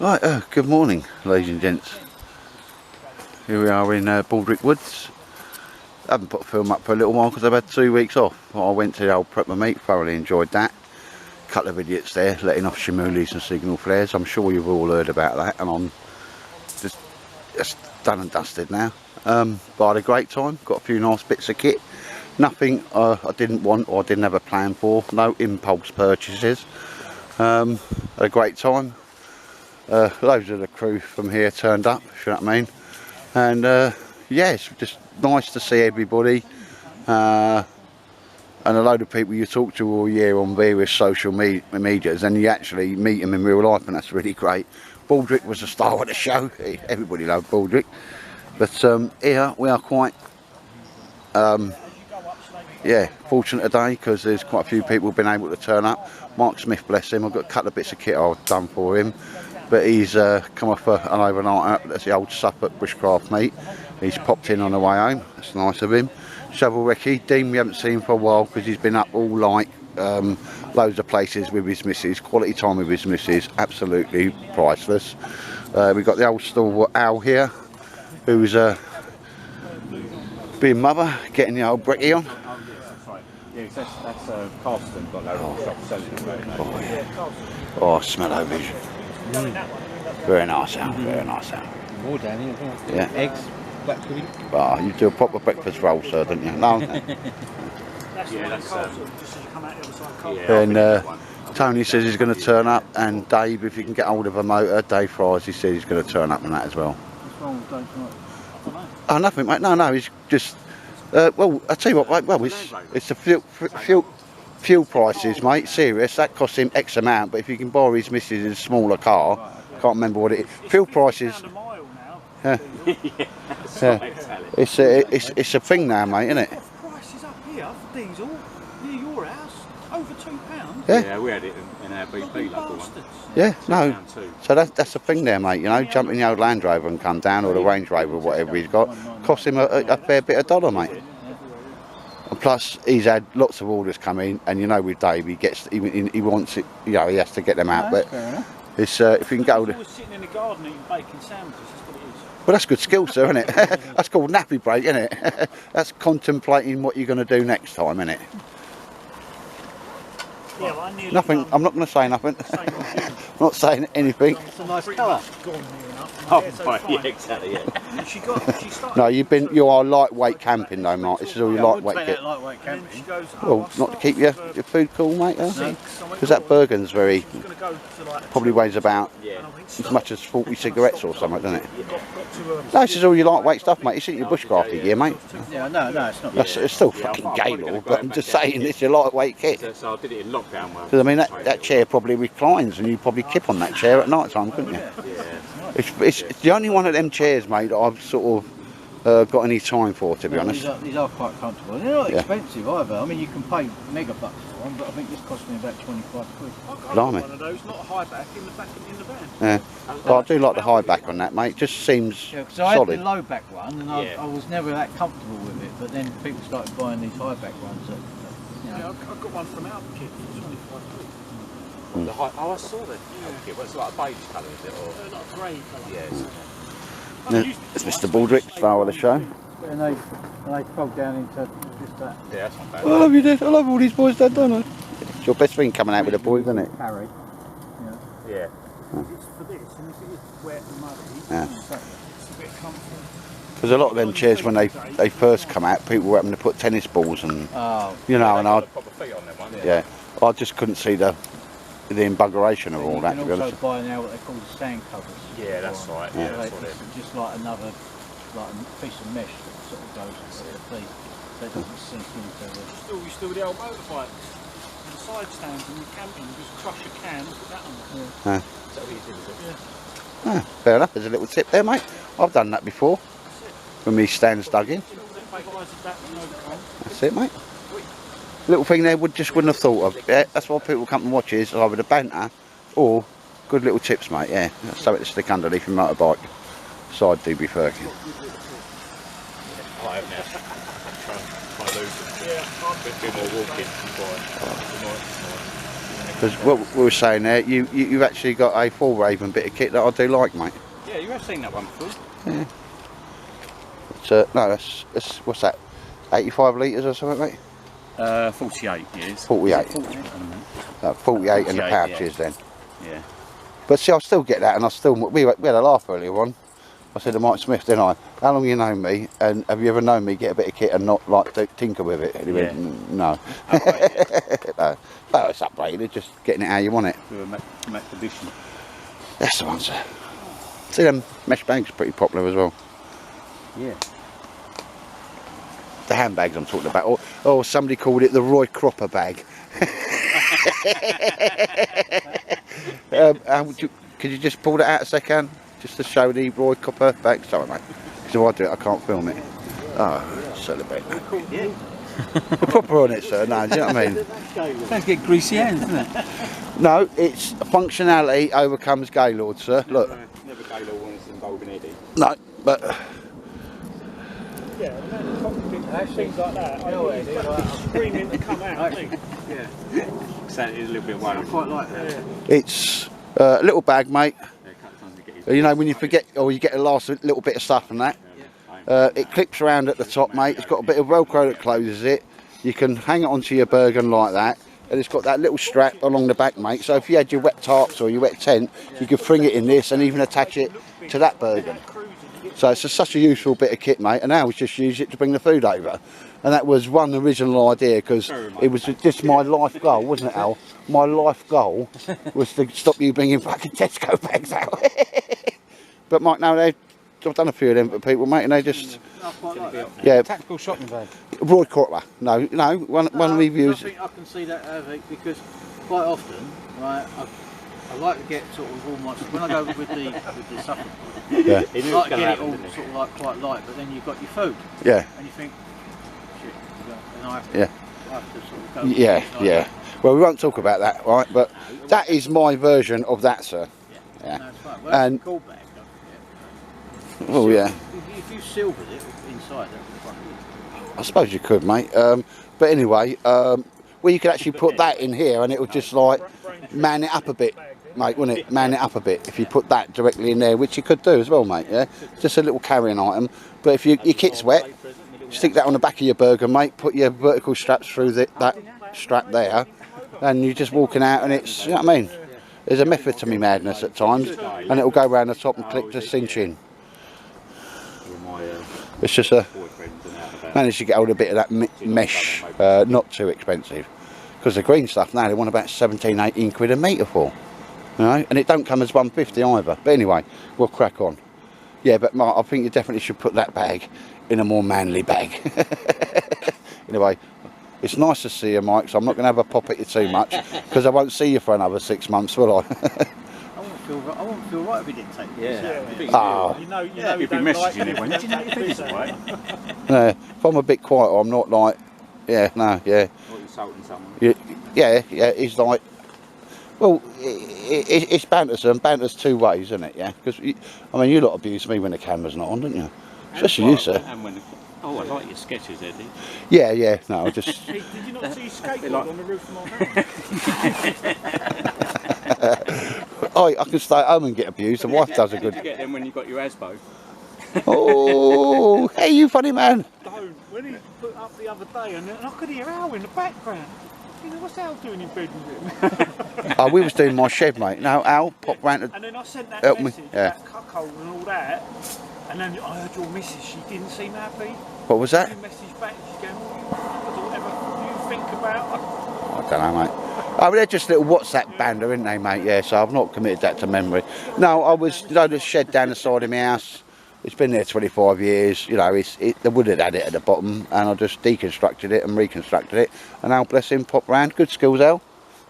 Right, good morning, ladies and gents. Here we are in Baldrick Woods. I haven't put a film up for a little while because I've had 2 weeks off. I went to the old Prep My Meat, thoroughly enjoyed that. Couple of idiots there letting off shimulis and signal flares. I'm sure you've all heard about that, and I'm just done and dusted now. But I had a great time, got a few nice bits of kit. Nothing I didn't want or I didn't have a plan for, no impulse purchases. Had a great time. Loads of the crew from here turned up, you know what I mean, and yeah, it's just nice to see everybody, and a load of people you talk to all year on various social medias, and you actually meet them in real life, and that's really great. Baldrick was the star of the show. Everybody loved Baldrick, but here we are quite yeah, fortunate today because there's quite a few people who've been able to turn up. Mark Smith, bless him, I've got a couple of bits of kit I've done for him, but he's come off an overnight out. That's the old Suffolk bushcraft meet. He's popped in on the way home. That's nice of him. Shovel Recce, Dean we haven't seen for a while because he's been up all night, loads of places with his missus, quality time with his missus, absolutely priceless. We've got the old stalwart Al here, who's being mother, getting the old brekkie on. Yeah, that's Carlston got loads of shops selling it. Oh, I smell over you. Very nice Al, very nice Al. More down here as well. Yeah. Eggs, black pudding. Oh, you do a proper breakfast roll, sir, don't you? No. And Tony says he's going to turn up, and Dave, if you can get hold of a motor, Dave Fries, he says he's going to turn up on that as well. What's wrong with Dave tonight? I don't know. Oh, nothing, mate. No, he's just. Well, I tell you what, mate. Well, it's the fuel prices, mate. Serious. That costs him X amount, but if you can borrow his missus a smaller car, can't remember what it is. Fuel prices. Yeah. It's a thing now, mate, isn't it? Prices up here for diesel near your house over £2. Yeah, we had it in our BP local one. Yeah, no. So that's the thing there, mate. You know, jump in the old Land Rover and come down, or the Range Rover, or whatever he's got, costs him a fair bit of dollar, mate. And plus, he's had lots of orders come in, and you know, with Dave, he wants it. You know, he has to get them out. But it's if you can go. Always sitting in the garden eating bacon sandwiches. That's what it is. Well, that's good skill, sir, isn't it? That's called nappy break, isn't it? That's contemplating what you're going to do next time, isn't it? Yeah, well, I nearly Nothing. I'm not going to say nothing. I'm not saying anything. It's a nice colour. Yeah, exactly. Yeah. She started. No, you are lightweight camping though, Mark. This is all your lightweight kit. Lightweight camping. Well, not to keep your food cool, mate. Because that Bergen's very probably weighs about as much as 40 cigarettes or something, doesn't it? No, this is all your lightweight stuff, mate. It's in your bushcrafting gear, mate. Yeah, no, it's not. It's still fucking Gaylord, but I'm just saying it's your lightweight kit. So I did it in lockdown. Because I mean, that chair probably reclines, and you probably kip on that chair at night time, couldn't you? It's the only one of them chairs, mate, that I've sort of got any time for, to be honest. These are quite comfortable. They're not expensive either. I mean, you can pay mega bucks for them, but I think this cost me about 25 quid. I've got one of those, not a high back, in the back in the van. Yeah, well, I do like the high back on that, mate. Just seems so I had solid. the low back one, and I was never that comfortable with it. But then people started buying these high back ones. That, Yeah, I've got one from Alpkit for 25 quid. The high, I saw that. Yeah. It's like a beige colour, is it? Or Like a grey colour. yes. It's Mr. Baldrick, star of the show. And they fog down into just that. Yeah, that's not bad. I love you, Dad. I love all these boys, Dad, don't I? It's your best thing coming out with the boys, isn't it? Harry. Yeah. It's for this, and if it is wet and muddy, Yeah. it's a bit comfortable. Because a lot of them chairs, when they first come out, people were having to put tennis balls and, you know, and yeah, I just couldn't see the embuggeration of all that, to be You can honest. also buy now what they call the stand covers. Yeah, that's right. Yeah, So that's what it's just like another piece of mesh that sort of goes into the feet, so it doesn't sink into the. You still with the old motorbikes, and the side stands, and you're camping, you just crush a can, put that on. Yeah. Fair enough, there's a little tip there, mate. I've done that before, when me stands dug in. That's it, mate. Little thing there just wouldn't have thought of. Yeah, that's why people come and watch it, is either the banter or good little tips, mate. Yeah, that's something to stick underneath your motorbike. Side DB Firkin. I have now. Try and lose them. Yeah, a bit more walking before Because what we were saying there, you've actually got a full Raven bit of kit that I do like, mate. Yeah, you have seen that one before. Yeah. But, no, that's what's that? 85 litres or something, mate? 48 years. 48. 48? 48 in the 48, pouches then. Yeah. But see, I still get that, and I still we had a laugh earlier on. I said to Mike Smith, didn't I? How long you know me, and have you ever known me get a bit of kit and not like tinker with it? And he went, no. No. Well, it's upgraded, just getting it how you want it. To a Mac condition. That's the one, sir. See, them mesh bags are pretty popular as well. Yeah. The handbags I'm talking about. Or somebody called it the Roy Cropper bag. Could you just pull that out a second? Just to show the Roy Cropper bag? Sorry, mate. Because if I do it, I can't film it. Oh, celebrate. Yeah. Proper on it, sir. No, do you know what I mean? Sounds get greasy hands, doesn't it? No, it's functionality overcomes Gaylord, sir. Look. Never Gaylord wants involved in Eddie. No, but. Yeah, and then cockpit, things like that. I'm screaming to come out. Yeah. Sounded a little bit worried. I quite like that. Yeah. It's a little bag, mate. You know, when you forget, or you get the last little bit of stuff and that. It clips around at the top, mate. It's got a bit of Velcro that closes it. You can hang it onto your Bergen like that. And it's got that little strap along the back, mate. So if you had your wet tarps or your wet tent, you could fling it in this and even attach it to that Bergen. So it's such a useful bit of kit, mate. And now we just use it to bring the food over. And that was one original idea, because it was just my life goal, wasn't it, Al? My life goal was to stop you bringing fucking Tesco bags out. But Mike, no, I've done a few of them for people, mate, and they just... Yeah. Tactical shopping bag. Roy Cropper. No, one of the reviews... I think I can see that, because quite often, right, I like to get sort of all my... When I go with the supplement, Yeah. I like to get it all sort of like quite light, but then you've got your food. Yeah. And you think, shit, and I have to, Yeah. I have to sort of go... Yeah. Well, we won't talk about that, right? But that is my version of that, sir. Yeah. No, it's right. Well, And... that's a cool bag, don't forget. Oh, yeah. If you silvered it inside, that would be quite good. I suppose you could, mate. But anyway, well, you could actually put that in here and it would just like man it up a bit, mate, wouldn't it? Man it up a bit if you put that directly in there, which you could do as well, mate, yeah? Just a little carrying item. But if your kit's wet, stick that on the back of your Bergen, mate, put your vertical straps through that strap there, and you're just walking out and it's, you know what I mean? There's a method to me madness at times, and it'll go around the top and clip to cinch in. It's just managed to get hold of a bit of that mesh, not too expensive, because the green stuff now they want about 17-18 quid a metre for, you know, and it don't come as 150 either. But anyway, we'll crack on. Yeah, but Mark, I think you definitely should put that bag in a more manly bag. Anyway, it's nice to see you, Mike, so I'm not going to have a pop at you too much, because I won't see you for another 6 months, will I? I wouldn't feel right if he didn't take this. Oh. You know you'd be messaging him when you didn't think this way. Yeah, if I'm a bit quiet, I'm not like, yeah, no, yeah. Or insulting someone. Yeah, it's like, well, it's banter, and banter's two ways, isn't it, yeah? Because, I mean, you lot abuse me when the camera's not on, don't you? Especially you, sir. And when oh, I like your sketches, Eddie. Yeah, no, I just... Hey, did you not see skateboard on the roof of my house? I can stay at home and get abused. The wife does a good... Did you get them when you got your ASBO? Oh, hey, you funny man. Don't. When he put up the other day, and I could hear Al in the background. You know, what's Al doing in bed with him? Oh, we was doing my shed, mate. No, Al, pop round to And then I sent that help message, me. Yeah. that cuckold and all that, and then I heard your missus, she didn't seem happy. What was that? You message back, she's going, whatever do you think about? I don't know, mate. Oh, they're just little WhatsApp banter, aren't they, mate? Yeah, so I've not committed that to memory. No, I was, you know, the shed down the side of my house. It's been there 25 years, you know, the wood had it at the bottom, and I just deconstructed it and reconstructed it. And Al, bless him, popped round. Good skills, Al,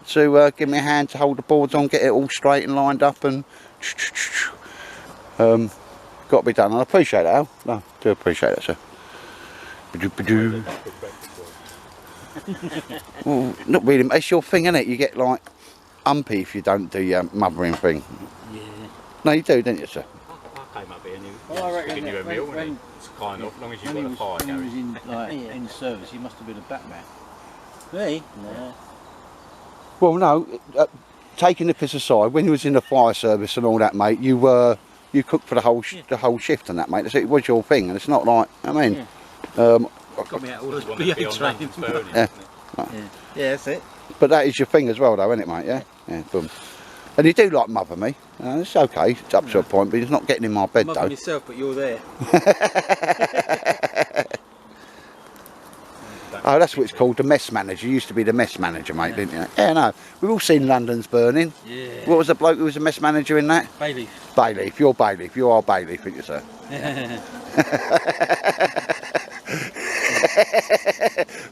to give me a hand to hold the boards on, get it all straight and lined up, and got to be done. And I appreciate that, Al. No, I do appreciate that, sir. Well, not really. It's your thing, isn't it? You get like umpy if you don't do your mothering thing. Yeah. No, you do, don't you, sir? I came up here and he Well, I reckon giving you a that meal, when- it's kind of, as long as you've When got he a fire was going. in service, he must have been a Batman. Me? No. Well, no, taking the piss aside, when you was in the fire service and all that, mate, you cooked for the whole shift and that, mate. So it was your thing, and it's not like, I mean, got me out all those BA training. Yeah. Yeah, that's it. But that is your thing as well, though, isn't it, mate? Yeah, yeah, boom. And you do like mother me. It's okay. It's up to a point, but it's not getting in my bed, Mother though. yourself, but you're there. Oh, that's what it's called, the mess manager. You used to be the mess manager, mate, didn't you? Yeah, no. We've all seen London's Burning. Yeah. What was the bloke who was a mess manager in that? Bailey. Bayleaf. You're Bayleaf. You are Bayleaf, aren't you, sir?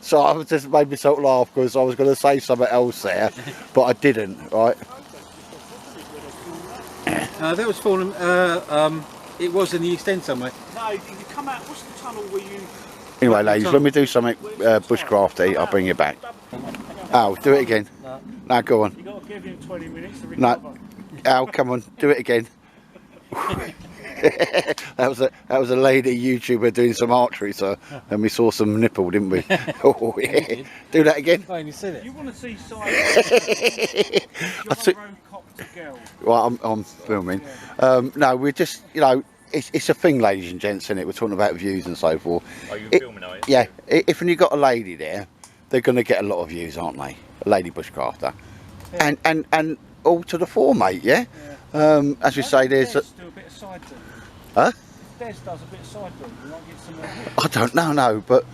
So I just made myself laugh because I was going to say something else there, but I didn't, right? That was falling. It was in the East End somewhere. No, you come out. What's the tunnel where you? Anyway, ladies, when we do something bushcrafty, I'll bring you back. Al, do it again. No, go on. You got to give him 20 minutes to recover. No, Al, come on, do it again. that was a lady YouTuber doing some archery, so and we saw some nipple, didn't we? Oh yeah. Do that again. Oh, you said it. You want to see side? Girl. Right, I'm filming. No, we're just, you know, it's a thing, ladies and gents, isn't it? We're talking about views and so forth. Are you filming, are you? Yeah, if you've got a lady there, they're going to get a lot of views, aren't they? A lady bushcrafter. Yeah. And all to the fore, mate, yeah? As we say, there's... Do a bit of side doing. Huh? Des does a bit of side doing. You might get some... I don't know, no, but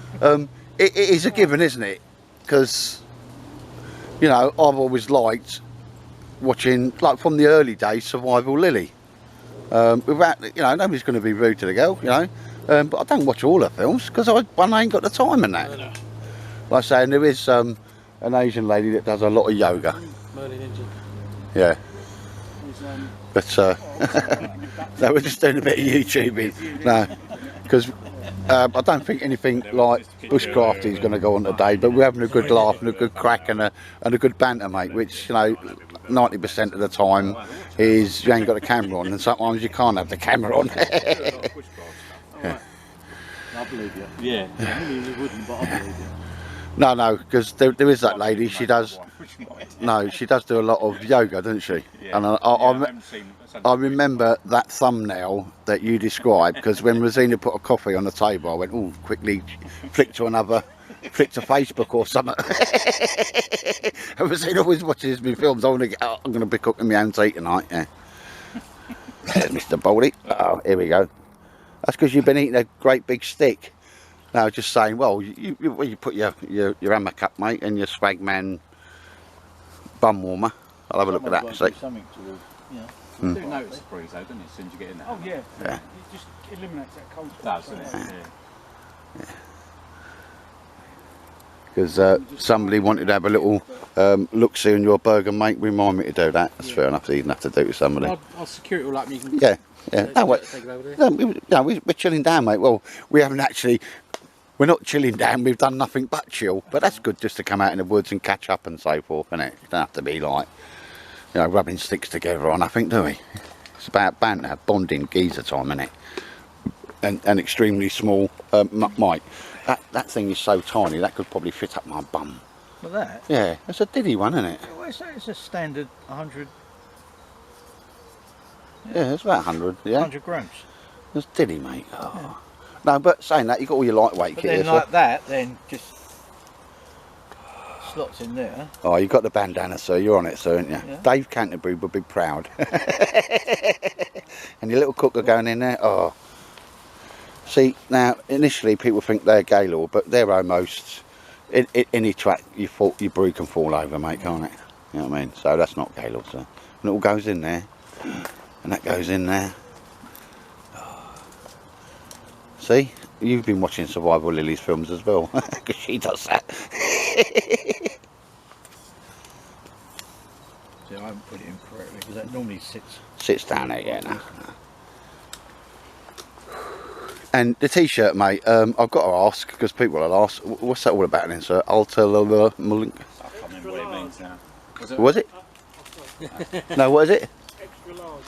it is a given, isn't it? Because, you know, I've always liked watching, like from the early days, Survival Lily. Without, you know, nobody's going to be rude to the girl, you know, but I don't watch all her films because I ain't got the time in that. Like I say, and there is an Asian lady that does a lot of yoga. Yeah. But no, we're just doing a bit of YouTubing. No, because I don't think anything like bushcrafting is going to go on today. But we're having a good laugh and a good crack and a good banter, mate. Which, you know, 90% of the time is you ain't got a camera on, and sometimes you can't have the camera on. Yeah. I believe you. Yeah. I knew you wouldn't, but I believe you. No, because there is that lady. She does. No, she does do a lot of yoga, doesn't she? Yeah. And I remember that thumbnail that you described, because when Rosina put a coffee on the table, I went, oh, quickly flick to Facebook or something. And Rosina always watches me films. I'm going to be cooking my own tea tonight. Yeah. There's Mr. Baldy. Oh, here we go. That's because you've been eating a great big stick. No, just saying. Well, you put your hammock up, mate, and your Swagman bum warmer. I'll have a look at that. See. Something to do, you know. You do notice the breeze though, don't you, as soon as you get in there? Oh yeah. Yeah. It just eliminates that cold. Does, doesn't it? Yeah. Because somebody wanted to have a little look-see on your burger, mate. Remind me to do that. That's fair enough. You didn't have to do it with somebody. I'll secure it all up. You can. Yeah. No, wait. Take it over there. No, we're chilling down, mate. Well, we haven't actually. We're not chilling down. We've done nothing but chill. But that's good, just to come out in the woods and catch up and so forth, isn't it? You don't have to be like, you know, rubbing sticks together or nothing, do we? It's about banter, bonding, geezer time, isn't it? And extremely small, Mike. That thing is so tiny that could probably fit up my bum. Like that? Yeah, it's a diddy one, isn't it? Well, it's a standard 100. Yeah, it's about 100. Yeah, 100 grams. It's diddy, mate. Oh. Yeah. No, but saying that, you got all your lightweight But kit then here, like so. that, then just slots in there. Oh, you got the bandana, sir. You're on it, sir, aren't you? Yeah. Dave Canterbury would be proud. And your little cooker going in there. Oh. See, now initially people think they're Gaylord, but they're almost in any track your brew can fall over, mate, can't it? You know what I mean? So that's not Gaylord, sir. And it all goes in there, and that goes in there. See, you've been watching Survival Lily's films as well, because she does that. See, I haven't put it in correctly because that normally Sits down there, yeah. No. And the t-shirt, mate, I've got to ask, because people will ask, what's that all about then, sir? Alter I can't remember what it means now. Was it? No, what is it? Extra large.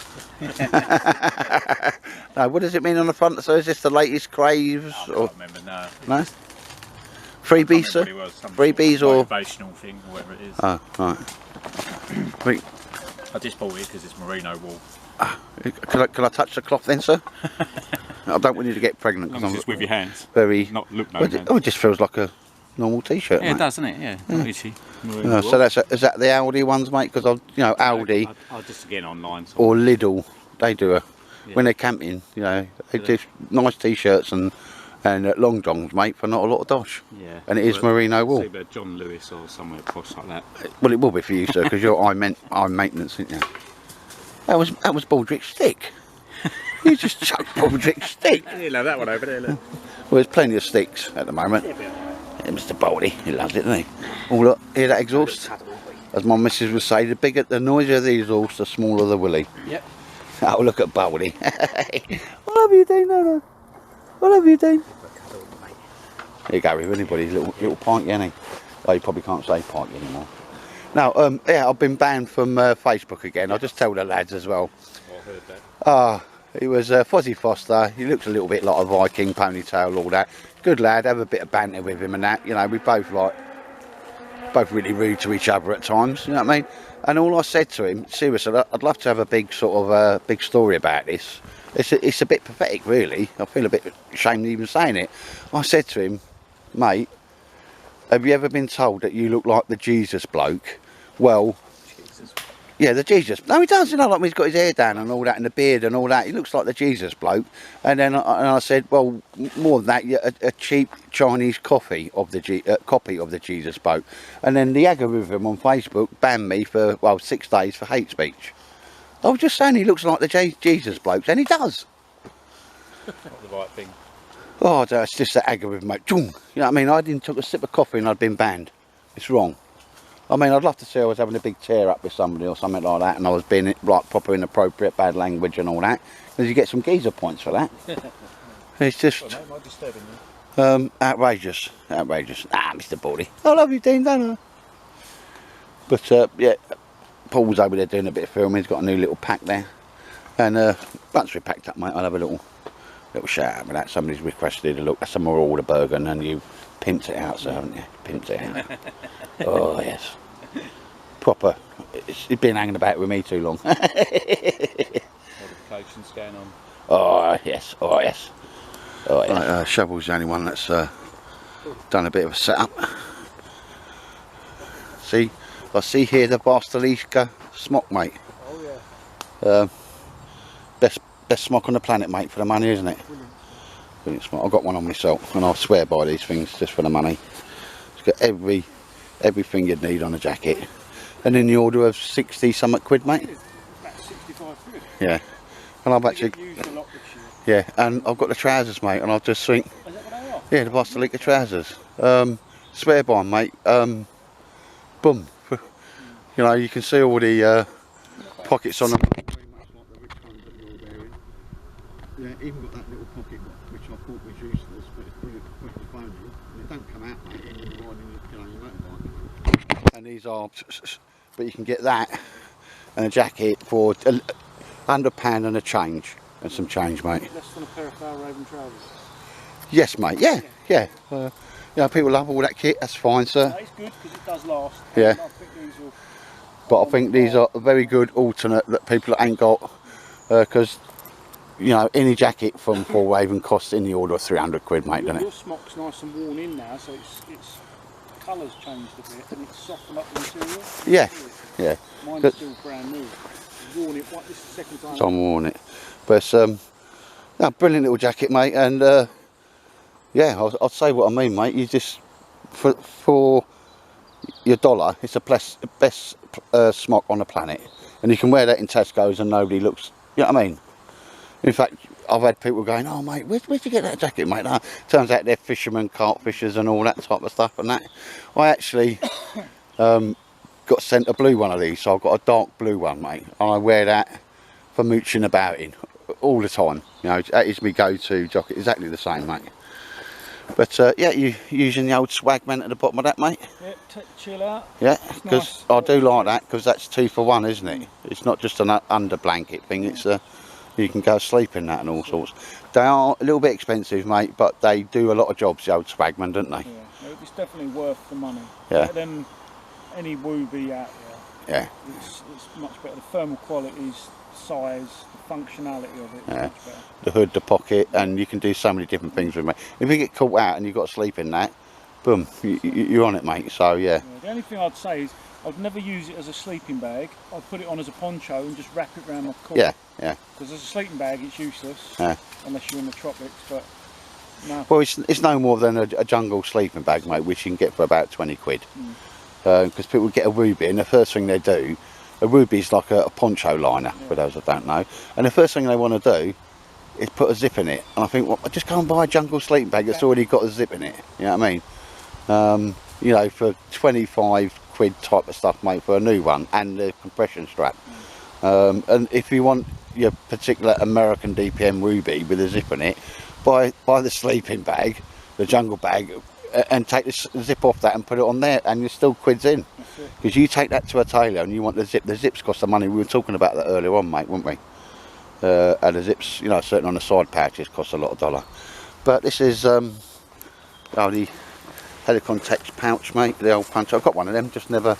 No, what does it mean on the front? So is this the latest craves? I can't remember, no. No? Freebies, sir? Freebies or motivational thing or whatever it is. Oh, right. I just bought it because it's merino wool. Can I touch the cloth then, sir? I don't want you to get pregnant As long as it's with your hands. Very. Not look no Well, hands. it just feels like a normal T-shirt. Yeah, mate. it does, doesn't it? Yeah. Not itchy. So is that the Aldi ones, mate? Because Aldi I'll just get online. or Lidl, they do when they're camping. They do nice T-shirts and long johns, mate, for not a lot of dosh. Yeah. And it is merino wool. See about John Lewis or somewhere posh like that. Well, it will be for you, sir, because you're high maintenance, aren't you? That was Baldrick's stick. You just chucked Baldrick's stick. He'll have that one over there, look. Well, there's plenty of sticks at the moment. Yeah, Mr. Baldy, he loves it, doesn't he? Oh look, hear that exhaust? As my missus would say, the noisier the exhaust, the smaller the willy. Yep. Oh, look at Baldy. I love you, Dean, no. I love you, Dean. There you go, with anybody's little pint, isn't he? Oh, you probably can't say pint anymore. No, yeah, I've been banned from Facebook again. I'll just tell the lads as well. I heard that. He was Fozzie Foster. He looks a little bit like a Viking, ponytail, all that. Good lad, have a bit of banter with him and that. We both really rude to each other at times, you know what I mean? And all I said to him, seriously, I'd love to have a big sort of big story about this. It's a bit pathetic, really. I feel a bit ashamed even saying it. I said to him, mate, have you ever been told that you look like the Jesus bloke? Well, Jesus. yeah, the Jesus. No, he does, like when he's got his hair down and all that, and the beard and all that. He looks like the Jesus bloke. And then I said, well, more than that, you're a cheap Chinese copy of the Jesus bloke. And then the algorithm on Facebook banned me for 6 days for hate speech. I was just saying he looks like the Jesus bloke, and he does. Not the right thing. Oh, it's just that algorithm, mate. You know what I mean? I didn't took a sip of coffee and I'd been banned. It's wrong. I mean, I'd love to say I was having a big tear up with somebody or something like that, and I was being like proper inappropriate, bad language and all that, because you get some geezer points for that. It's just outrageous. Mr. Baldy, I love you, Dean, don't I? But yeah, Paul's over there doing a bit of filming. He's got a new little pack there, and once we're packed up, mate, I'll have a little shout out with that. Somebody's requested a look. That's some more order burger, and you pimped it out, so haven't you? Pimped it out. Oh yes, proper. It's been hanging about with me too long. Modifications going on. Oh yes, oh yes, oh yes. Right, Shovel's the only one that's done a bit of a setup. I see here the Bastilica smock, mate. Oh yeah. Best smock on the planet, mate, for the money, isn't it? Brilliant smock. I've got one on myself, and I swear by these things just for the money. It's got everything you'd need on a jacket, and in the order of 60 something quid, mate. About 65 quid. Yeah. And I've actually, Used a lot this year. yeah, and I've got the trousers, mate, and I just think, Is that what they are? yeah, the Bastilica trousers. Swear by 'em, mate. Boom. You can see all the pockets on them. Yeah, even got that little pocket which I thought was useless, but it's brilliant to put the phone in, and it don't come out, mate, when you're riding your motorbike. And these are, but you can get that and a jacket for £100 and a change, and some change, mate. Less than a pair of Raven trousers. Yes, mate. Yeah. People love all that kit. That's fine, sir. That is good because it does last. Yeah. I think these will. But I think these are a very good alternate that people ain't got, because any jacket from Four Raven costs in the order of 300 quid, mate, doesn't Your it? smock's nice and worn in now, so it's colours changed a bit and it's softened up the material. Yeah. Mine's still brand new. I've worn it. This is the second time. So I'm worn it, but brilliant little jacket, mate, and yeah, I'll say what I mean, mate. You just for your dollar, it's the best smock on the planet, and you can wear that in Tesco's and nobody looks. You know what I mean? In fact, I've had people going, "Oh, mate, where'd you get that jacket, mate?" No, turns out they're fishermen, carp fishers, and all that type of stuff. And that, I actually got sent a blue one of these, so I've got a dark blue one, mate. And I wear that for mooching about in all the time. That is my go-to jacket. Exactly the same, mate. But yeah, you using the old Swagman at the bottom of that, mate? Yeah, chill out. Yeah, because nice. I do like that, because that's 2 for 1, isn't it? It's not just an under blanket thing. It's you can go sleep in that and all sorts. They are a little bit expensive, mate, but they do a lot of jobs, the old Swagman, don't they? Yeah. it's definitely worth the money. Yeah. Better than any Wooby out there. Yeah. It's much better. The thermal qualities, size, the functionality of it is much better. The hood, the pocket, and you can do so many different things with it. If you get caught out and you've got to sleep in that, boom, you're on it, mate. So yeah. The only thing I'd say is I'd never use it as a sleeping bag. I'd put it on as a poncho and just wrap it around my collar. Yeah, yeah. Because as a sleeping bag, it's useless. Yeah. Unless you're in the tropics, but no. Well, it's no more than a jungle sleeping bag, mate, which you can get for about 20 quid. Because people get a Wooby, and the first thing they do, a Wooby is like a poncho liner, for those that don't know. And the first thing they want to do is put a zip in it. And I think, well, just go and buy a jungle sleeping bag that's already got a zip in it. You know what I mean? You know, for 25 quid type of stuff, mate, for a new one, and the compression strap. And if you want your particular American DPM Wooby with a zip in it, buy the sleeping bag, the jungle bag, and take the zip off that and put it on there, and you're still quids in. Because you take that to a tailor and you want the zips cost the money. We were talking about that earlier on, mate, weren't we? And the zips, you know, certainly on the side pouches cost a lot of dollar. But this is the Helicon Text pouch, mate, the old punch. I've got one of them, just never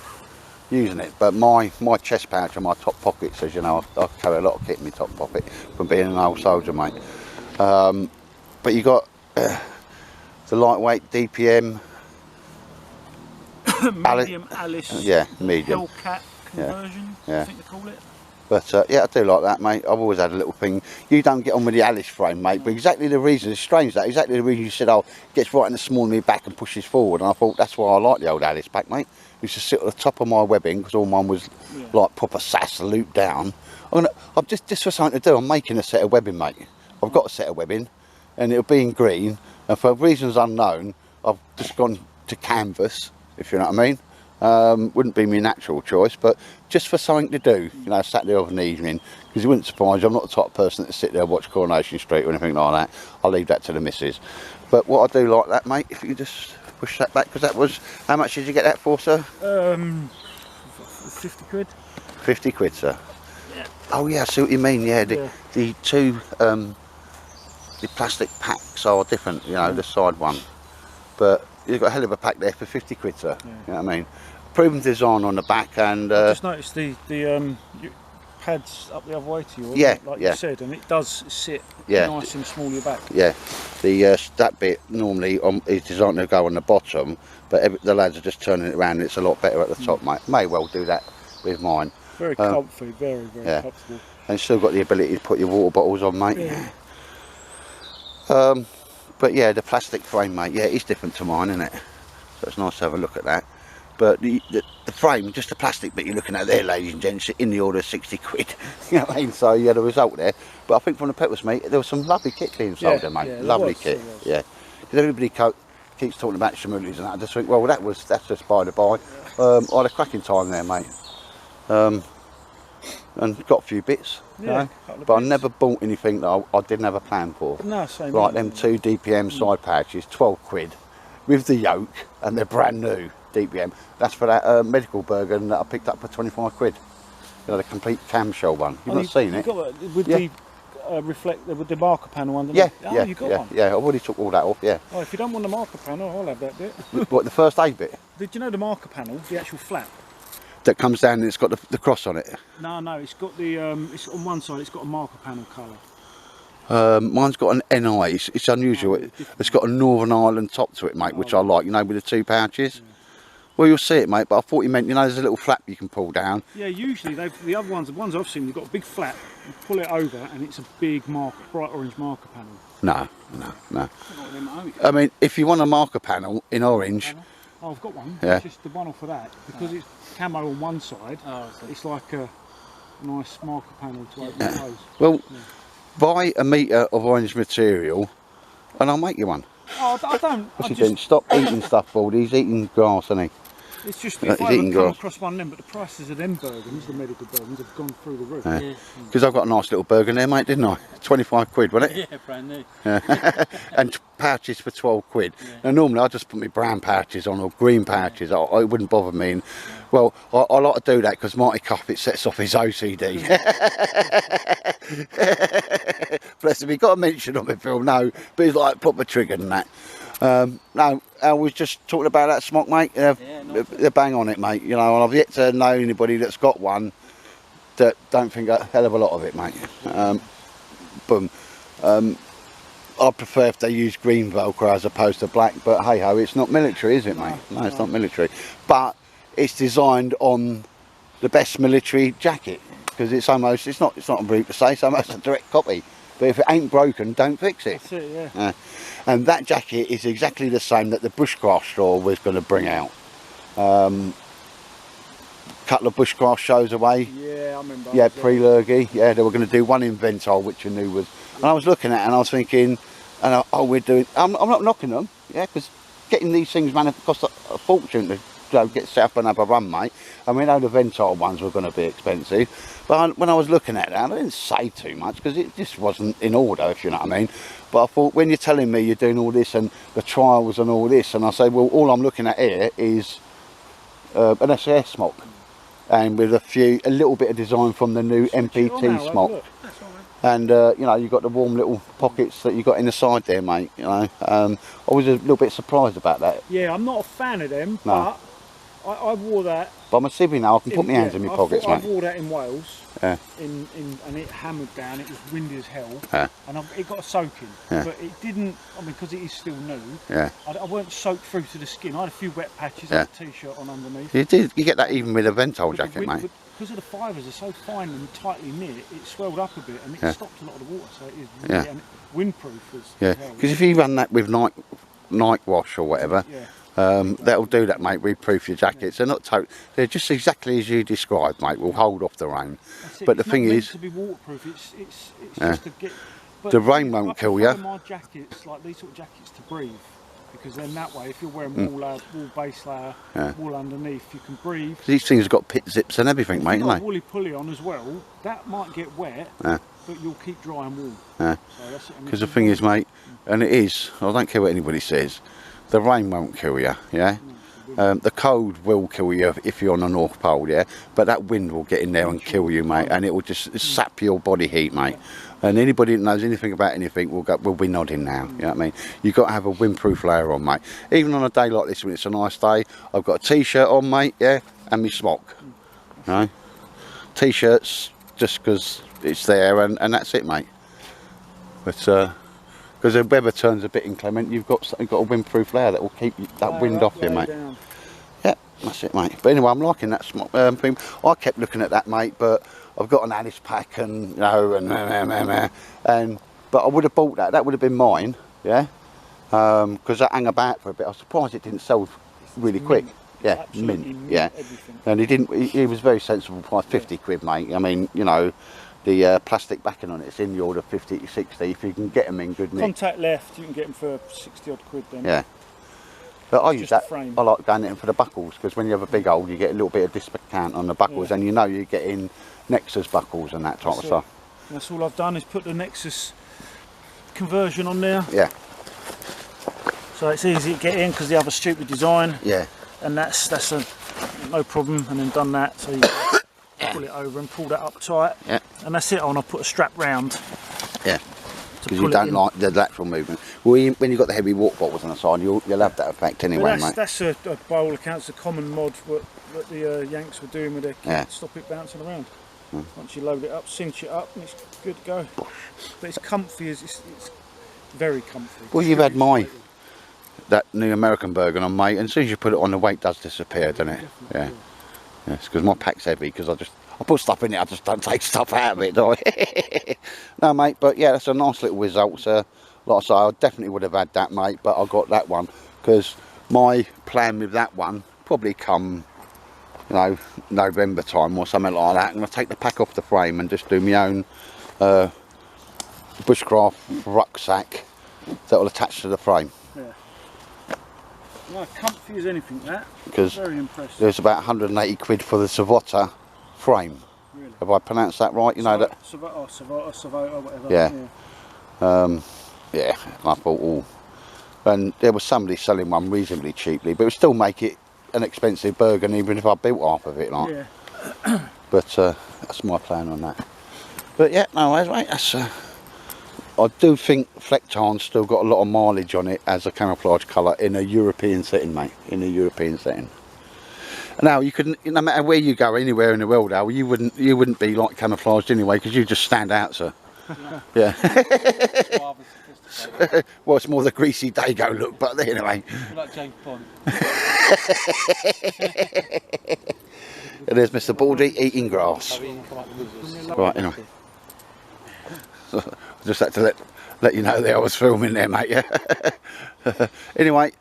using it. But my chest pouch and my top pockets, as you know, I carry a lot of kit in my top pocket from being an old soldier, mate. But you got the lightweight DPM medium Alice. Yeah, medium. Hellcat conversion, Yeah. I think they call it. But yeah, I do like that, mate. I've always had a little thing. You don't get on with the Alice frame, mate, but exactly the reason, it's strange that, exactly the reason you said, oh, gets right in the small of me back and pushes forward. And I thought that's why I like the old Alice back, mate. It used to sit at the top of my webbing, because all mine was like proper sass, looped down. I'm just for something to do, I'm making a set of webbing, mate. I've got a set of webbing, and it'll be in green, and for reasons unknown, I've just gone to canvas, if you know what I mean. Wouldn't be my natural choice, but just for something to do, you know, Saturday of an evening, because it wouldn't surprise you, I'm not the type of person that sit there and watch Coronation Street or anything like that. I'll leave that to the missus. But what I do like that, mate, if you could just push that back, because that was, how much did you get that for, sir? 50 quid. 50 quid, sir. Yeah. Oh yeah, I see what you mean, yeah, the two, the plastic packs are different, you know, the side one. But you've got a hell of a pack there for 50 quid, sir. You know what I mean? Proven design on the back, and I just noticed the pads up the other way to you, like you said, and it does sit nice and small your back. Yeah, the that bit normally is designed to go on the bottom, but the lads are just turning it around and it's a lot better at the top, mate. May well do that with mine. Very comfy, very comfortable. And still got the ability to put your water bottles on, mate. But yeah, the plastic frame, mate, yeah, it's different to mine, isn't it? So it's nice to have a look at that. But the frame, just the plastic bit you're looking at there, ladies and gents, in the order of 60 quid. You know what I mean? So yeah, the result there. But I think from the petrol, mate, there was some lovely kit being sold there, mate. Lovely kit, yeah. Because everybody keeps talking about Shamulis and that. I just think, well, that's just by the by. I had a cracking time there, mate. And got a few bits, you know, but I never bought anything that I didn't have a plan for. No, same. Like them two DPM side pouches, 12 quid, with the yoke, and they're brand new DPM. That's for that medical Bergen that I picked up for 25 quid. You know, the complete camshell one. You've not seen it? Got that, with the reflector, with the marker panel under. Yeah, you got one. Yeah, I already took all that off. Yeah. Oh, if you don't want the marker panel, I'll have that bit. What, the first aid bit? Did you know the marker panel, the actual flap? That comes down and it's got the cross on it. No, it's got the it's on one side. It's got a marker panel colour. Mine's got an NI. It's unusual. It's got a Northern Ireland top to it, mate, which I like. You know, with the two pouches. Yeah. Well, you'll see it, mate. But I thought you meant, you know, there's a little flap you can pull down. Yeah, usually the other ones, the ones I've seen, they've got a big flap. You pull it over, and it's a big bright orange marker panel. No. I mean, if you want a marker panel in orange. Oh, I've got one. Yeah. It's just the one off of that, because it's camo on one side. It's like a nice marker panel to open and close. Well, buy a metre of orange material, and I'll make you one. Oh, I don't. Stop eating stuff, Baldy. He's eating grass, isn't he? It's just if I haven't come across one of them, but the prices of them Bergens, the medical Bergens, have gone through the roof. Because I've got a nice little Bergen there, mate, didn't I? 25 quid, wasn't it? Yeah, brand new. And pouches for 12 quid. Now normally I just put my brown pouches on, or green pouches. It wouldn't bother me. And, well, I like to do that because Marty Cuff, it sets off his OCD. Bless him, he got a mention on the film, no, but he's like proper triggered and that. No, I was just talking about that smock, mate. They're bang on it, mate. You know, and I've yet to know anybody that's got one that don't think a hell of a lot of it, mate. Boom. I prefer if they use green Velcro as opposed to black, but hey ho, it's not military, is it, mate? No, it's not military. But it's designed on the best military jacket, because it's not a route to say, it's almost a direct copy. But if it ain't broken, don't fix it. That's it, yeah. And that jacket is exactly the same that the Bushcraft store was going to bring out. Couple of Bushcraft shows away. Yeah, I remember. Yeah, pre-Lurgy. Yeah, they were going to do one in Ventol, which I knew was. And I was looking at it and I was thinking, we're doing. I'm not knocking them, yeah, because getting these things, man, it costs a fortune to get set up and have a run, mate. I mean, I know the Ventol ones were going to be expensive, but when I was looking at that, I didn't say too much because it just wasn't in order, if you know what I mean. But I thought, when you're telling me you're doing all this and the trials and all this, and I say, well, all I'm looking at here is an SAS smock, and with a little bit of design from the new MPT smock. And you know, you've got the warm little pockets that you got in the side there, mate. You know, I was a little bit surprised about that. Yeah, I'm not a fan of them, but I wore that. But I'm a civvy now. I can put my hands in my pockets, mate. I wore that in Wales. Yeah. And it hammered down. It was windy as hell. Yeah. And it got a soaking. Yeah. But it didn't. I mean, because it is still new. Yeah. I weren't soaked through to the skin. I had a few wet patches. I had a t-shirt on underneath. You did. You get that even with a Ventol jacket, mate. Because of the fibres are so fine and tightly knit, it swelled up a bit and it stopped a lot of the water. So it is really, and windproof as yeah. Because if you run that with night wash or whatever. Yeah. That'll do that, mate. Reproof your jackets. They're not they're just exactly as you described, mate. Will hold off the rain. But the thing is, to be waterproof. It's just to get. The rain won't kill you. My jackets, like these sort of jackets, to breathe, because then that way, if you're wearing wool base layer, wool underneath, you can breathe. These things have got pit zips and everything, mate. If you've got a woolly pulley on as well, that might get wet, but you'll keep dry and warm. Because the thing is, mate, and it is. I don't care what anybody says. The rain won't kill you, yeah? The cold will kill you if you're on the North Pole, yeah? But that wind will get in there and kill you, mate, and it will just sap your body heat, mate. And anybody that knows anything about anything will be nodding now, you know what I mean? You've got to have a windproof layer on, mate. Even on a day like this when it's a nice day, I've got a t-shirt on, mate, yeah? And my smock, you know? T-shirts just because it's there and that's it, mate. But, because the weather turns a bit inclement, you've got a windproof layer that will keep that wind off you, mate. Down. Yeah, that's it, mate. But anyway, I'm liking that thing. I kept looking at that, mate, but I've got an Alice pack and, you know, but I would have bought that. That would have been mine, yeah? Because that hung about for a bit. I was surprised it didn't sell really quick. Yeah, mint, yeah. Everything. And he was very sensible price, 50 quid, mate. I mean, you know, the plastic backing on it's in the order of 50 to 60 if you can get them in good nick. Contact left, you can get them for 60 odd quid then. Yeah. But I use that, frame. I like going in for the buckles, because when you have a big hole you get a little bit of discount on the buckles, and you know you get in Nexus buckles and that type of stuff. And that's all I've done is put the Nexus conversion on there. Yeah. So it's easy to get in because they have a stupid design. Yeah. And that's no problem, and then done that, so you pull it over and pull that up tight. Yeah. And that's it, and I'll put a strap round. Yeah. Because you don't like the lateral movement. Well, when you've got the heavy water bottles on the side, you'll have that effect anyway, mate. That's by all accounts a common mod that the Yanks were doing with their kit to stop it bouncing around. Once you load it up, cinch it up, and it's good to go. But it's comfy, it's very comfy. Well, you've had that new American Bergen on, mate, and as soon as you put it on, the weight does disappear, doesn't it? Yeah. Yes, because my pack's heavy, because I put stuff in it, I just don't take stuff out of it, do I? No, mate, but yeah, that's a nice little result. So, like I say, I definitely would have had that, mate, but I got that one because my plan with that one probably come, you know, November time or something like that. I'm going to take the pack off the frame and just do my own bushcraft rucksack that will attach to the frame. Yeah. Well, comfy as anything, that. Because very impressive. There's about 180 quid for the Savota frame. Really? Have I pronounced that right? You know that. Savota, whatever. Yeah. Yeah. I thought, oh, and there was somebody selling one reasonably cheaply, but it would still make it an expensive Bergen, even if I built half of it, like. Yeah. But that's my plan on that. But yeah, no worries, mate. That's I do think Flectarn's still got a lot of mileage on it as a camouflage colour in a European setting, mate. In a European setting. Now you couldn't, no matter where you go, anywhere in the world, Al, you wouldn't be like camouflaged anyway, because you just stand out, sir. Yeah. Well, it's more the greasy Dago look, but anyway. You're like James Bond. And there's Mr. Baldy eating grass. Right, anyway. I just had to let you know that I was filming there, mate. Yeah. Anyway,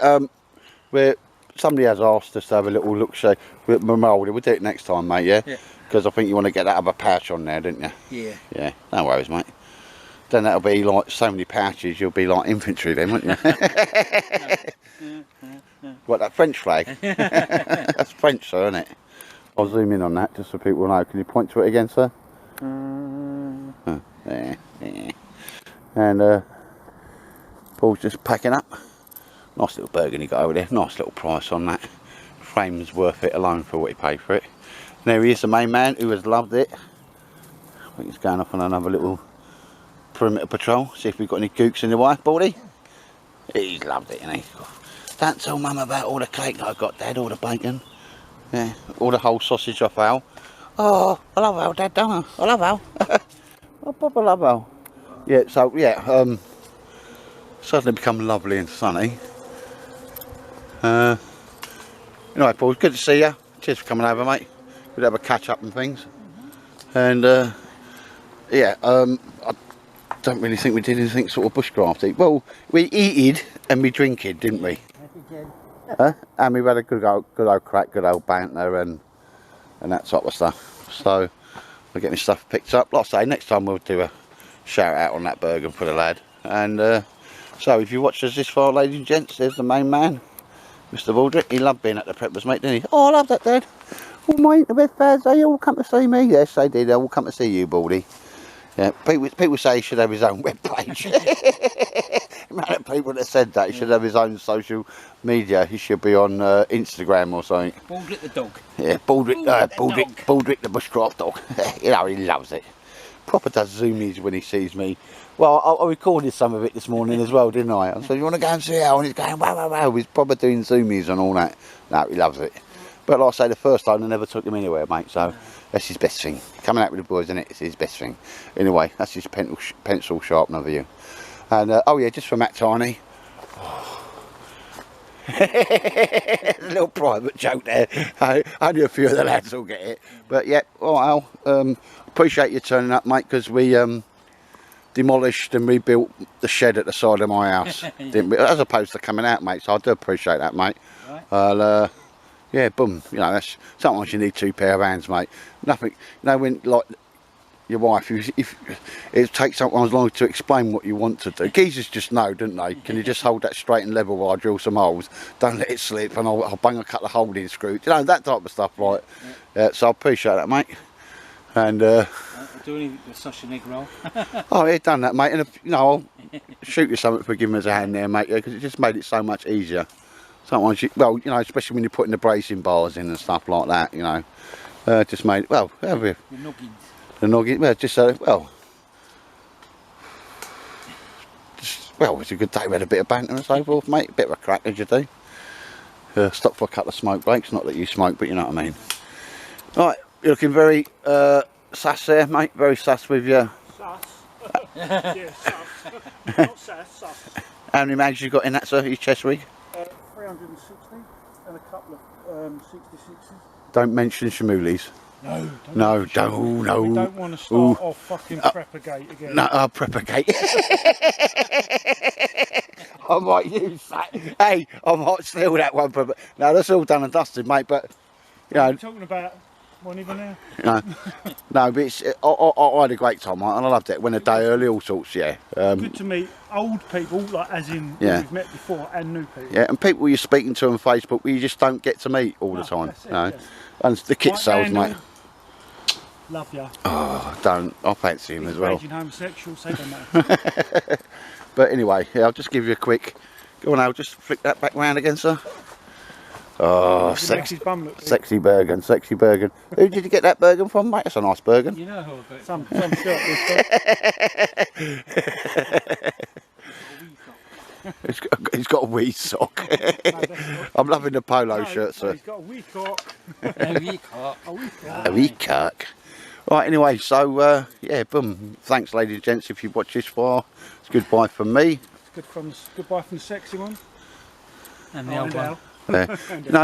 somebody has asked us to have a little look show with my mouldy. We'll do it next time, mate. Yeah. Because I think you want to get that other pouch on there, didn't you? Yeah. Yeah. No worries, mate. Then that'll be like so many pouches. You'll be like infantry then, won't you? What, that French flag? That's French, sir, isn't it? I'll zoom in on that just so people know. Can you point to it again, sir? There. And Paul's just packing up. Nice little burgundy got over there. Nice little price on that. Frame's worth it alone for what he paid for it. And there he is, the main man who has loved it. I think he's going off on another little perimeter patrol. See if we've got any gooks in the way, Baldy. He's loved it, hasn't he? Don't tell Mum about all the cake that I got, Dad, all the bacon. Yeah, all the whole sausage off Al. Oh, I love Al, Dad, don't I? I love Al. Oh, Papa, I love Al. Yeah, so, yeah, suddenly become lovely and sunny. Anyway, Paul, good to see you. Cheers for coming over, mate. We'd have a catch up and things. And, yeah, I don't really think we did anything sort of bushcrafty. Well, we eated and we drinked, didn't we? Huh? And we've had a good old crack, good old banter and that sort of stuff. So we're getting stuff picked up. Like I say, next time we'll do a shout out on that burger for the lad. And so if you watched us this far, ladies and gents, there's the main man, Mr. Baldrick. He loved being at the Preppers, mate, didn't he? Oh, I love that, Dad. Oh, mate, the best fads, they all come to see me. Yes, they did. They all come to see you, Baldy. Yeah, people say he should have his own web page. The amount of people that said that he should have his own social media. He should be on Instagram or something. Baldrick the dog. Yeah, Baldrick the bushcraft dog. You know, he loves it. Proper does zoomies when he sees me. Well, I recorded some of it this morning as well, didn't I? I said, you want to go and see Al? And he's going, wow, wow, wow. He's proper doing zoomies and all that. No, he loves it. But like I say, the first time I never took him anywhere, mate, so that's his best thing. Coming out with the boys, isn't it? It's his best thing. Anyway, that's his pencil sharpener for you. And, oh yeah, just for Matt Tiny. A little private joke there. Only a few of the lads will get it. But yeah, all right, Al, appreciate you turning up, mate, because we demolished and rebuilt the shed at the side of my house, didn't we? As opposed to coming out, mate, so I do appreciate that, mate. Right. Yeah, boom, you know, that's sometimes you need two pair of hands, mate. Nothing, you know, when like your wife, if it takes sometimes long to explain what you want to do. Geezers just know, don't they? Can you just hold that straight and level while I drill some holes? Don't let it slip, and I'll bang a couple of holding screws. You know, that type of stuff, right? So I appreciate that, mate. And do anything with such an egg roll. oh, yeah, done that, mate. And if, you know, I'll shoot you something for giving us a hand there, mate. Because it just made it so much easier. Sometimes, well, you know, especially when you're putting the bracing bars in and stuff like that, you know, just made it, well, the noggin, well, just well, it's a good day. We had a bit of banter and so forth, mate. A bit of a crack, as you do. Stop for a couple of smoke breaks. Not that you smoke, but you know what I mean. Right, you're looking very sass there, mate. Very sass with your. Sass. Yeah, sass. Not sass, sass. How many mags you got in that, sir? Your chest rig? 360 and a couple of 66s. Don't mention Shamoolies. No, don't. No. We don't want to start off fucking Preppergate again. No, Preppergate. I might use that. Hey, I might steal that one. No, that's all done and dusted, mate. But you know, You're talking about one even now. No, but it's, I had a great time, mate, and I loved it. Went a day early, all sorts. Yeah. Good to meet old people, like as in we've met before, and new people. Yeah, and people you're speaking to on Facebook, you just don't get to meet all the time. That's it, No. And the kit sales, mate. Love ya. Oh, don't. I fancy him as well. Raging homosexual, say that. But anyway, yeah, I'll just give you a quick. Go on, Al, just flick that back round again, sir. Oh, It makes his bum look big. sexy Bergen, sexy Bergen. Who did you get that Bergen from, mate? That's a nice Bergen. You know who I got it Some shirt this He's got a wee sock. I'm loving the polo shirt, sir. He's got a wee cock. from. You can't. A wee cock. A wee cock. Right, anyway, so yeah, boom. Thanks, ladies and gents, if you watch this far. It's goodbye from me. It's goodbye from the sexy one. And the old one. No,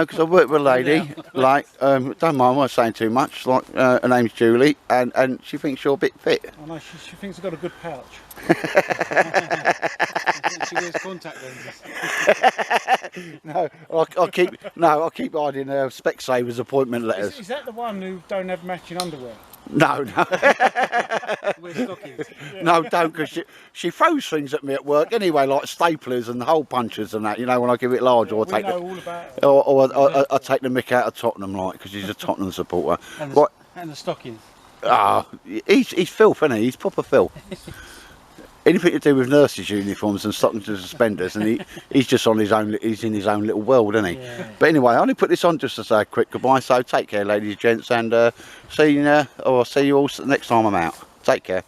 because I work with a lady, like, don't mind, I'm not saying too much, like, her name's Julie, and she thinks you're a bit fit. I know, she thinks I've got a good pouch. She wears contact lenses. No, I'll keep hiding Specsavers appointment letters. Is that the one who don't have matching underwear? No, Wears stockings. no, don't, because she throws things at me at work anyway, like staplers and hole punches and that, you know, when I give it large, or We I take know the, all about it. or I take the mick out of Tottenham, like, because he's a Tottenham supporter. And Right. and the stockings. Ah, he's filth, isn't he? He's proper filth. Anything to do with nurses' uniforms and stockings and suspenders, and he's just on his own. He's in his own little world, isn't he? Yeah. But anyway, I only put this on just to say a quick goodbye. So take care, ladies and gents, and see you all next time I'm out. Take care.